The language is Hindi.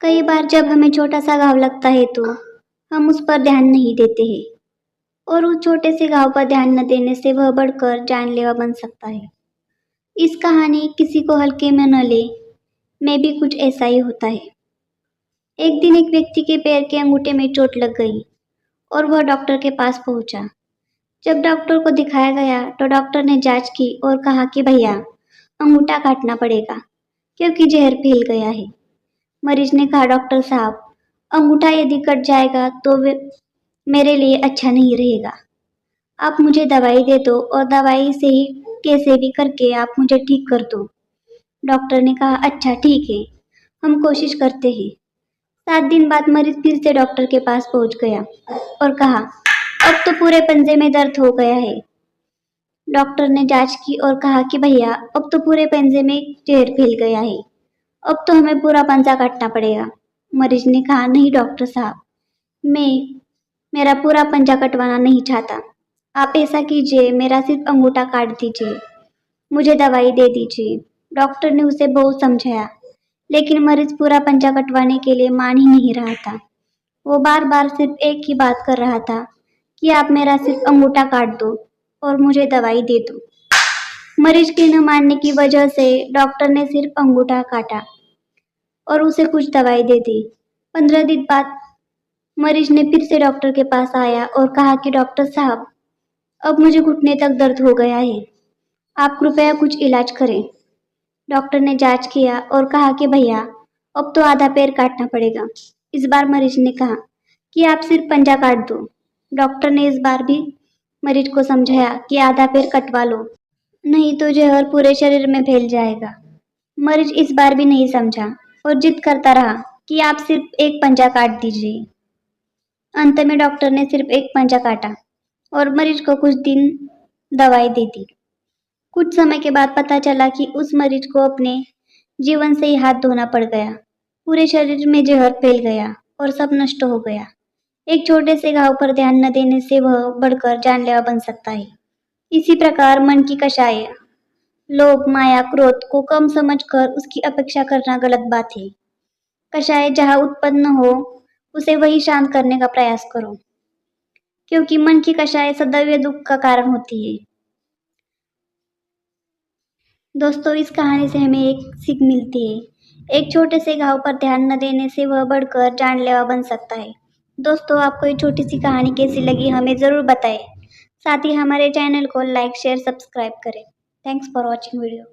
कई बार जब हमें छोटा सा घाव लगता है तो हम उस पर ध्यान नहीं देते हैं और उस छोटे से घाव पर ध्यान न देने से वह बढ़कर जानलेवा बन सकता है। इस कहानी किसी को हल्के में न ले में भी कुछ ऐसा ही होता है। एक दिन एक व्यक्ति के पैर के अंगूठे में चोट लग गई और वह डॉक्टर के पास पहुंचा। जब डॉक्टर को दिखाया गया तो डॉक्टर ने जांच की और कहा कि भैया अंगूठा काटना पड़ेगा क्योंकि जहर फैल गया है। मरीज ने कहा डॉक्टर साहब अंगूठा यदि कट जाएगा तो मेरे लिए अच्छा नहीं रहेगा। आप मुझे दवाई दे दो और दवाई से ही कैसे भी करके आप मुझे ठीक कर दो। डॉक्टर ने कहा अच्छा ठीक है, हम कोशिश करते हैं। 7 दिन बाद मरीज फिर से डॉक्टर के पास पहुंच गया और कहा अब तो पूरे पंजे में दर्द हो गया है। डॉक्टर ने जांच की और कहा कि भैया अब तो पूरे पंजे में जहर फैल गया है, अब तो हमें पूरा पंजा काटना पड़ेगा। मरीज ने कहा नहीं डॉक्टर साहब, मेरा पूरा पंजा कटवाना नहीं चाहता। आप ऐसा कीजिए, मेरा सिर्फ अंगूठा काट दीजिए, मुझे दवाई दे दीजिए। डॉक्टर ने उसे बहुत समझाया लेकिन मरीज पूरा पंजा कटवाने के लिए मान ही नहीं रहा था। वो बार बार सिर्फ एक ही बात कर रहा था कि आप मेरा सिर्फ अंगूठा काट दो और मुझे दवाई दे दो। मरीज के न मानने की वजह से डॉक्टर ने सिर्फ अंगूठा काटा और उसे कुछ दवाई दे दी। 15 दिन बाद मरीज ने फिर से डॉक्टर के पास आया और कहा कि डॉक्टर साहब अब मुझे घुटने तक दर्द हो गया है, आप कृपया कुछ इलाज करें। डॉक्टर ने जांच किया और कहा कि भैया अब तो आधा पैर काटना पड़ेगा। इस बार मरीज ने कहा कि आप सिर्फ पंजा काट दो। डॉक्टर ने इस बार भी मरीज को समझाया कि आधा पैर कटवा लो, नहीं तो जहर पूरे शरीर में फैल जाएगा। मरीज इस बार भी नहीं समझा और जिद करता रहा कि आप सिर्फ एक पंजा काट दीजिए। अंत में डॉक्टर ने सिर्फ एक पंजा काटा और मरीज को कुछ दिन दवाई दे दी। कुछ समय के बाद पता चला कि उस मरीज को अपने जीवन से ही हाथ धोना पड़ गया। पूरे शरीर में जहर फैल गया और सब नष्ट हो गया। एक छोटे से घाव पर ध्यान न देने से वह बढ़कर जानलेवा बन सकता है। इसी प्रकार मन की कषाय, लोभ, माया, क्रोध को कम समझकर उसकी अपेक्षा करना गलत बात है। कषाय जहाँ उत्पन्न हो उसे वही शांत करने का प्रयास करो, क्योंकि मन की कषाय सदैव दुख का कारण होती है। दोस्तों इस कहानी से हमें एक सीख मिलती है, एक छोटे से घाव पर ध्यान न देने से वह बढ़कर जानलेवा बन सकता है। दोस्तों आपको ये छोटी सी कहानी कैसी लगी हमें ज़रूर बताएं। साथ ही हमारे चैनल को लाइक शेयर सब्सक्राइब करें। Thanks for watching video.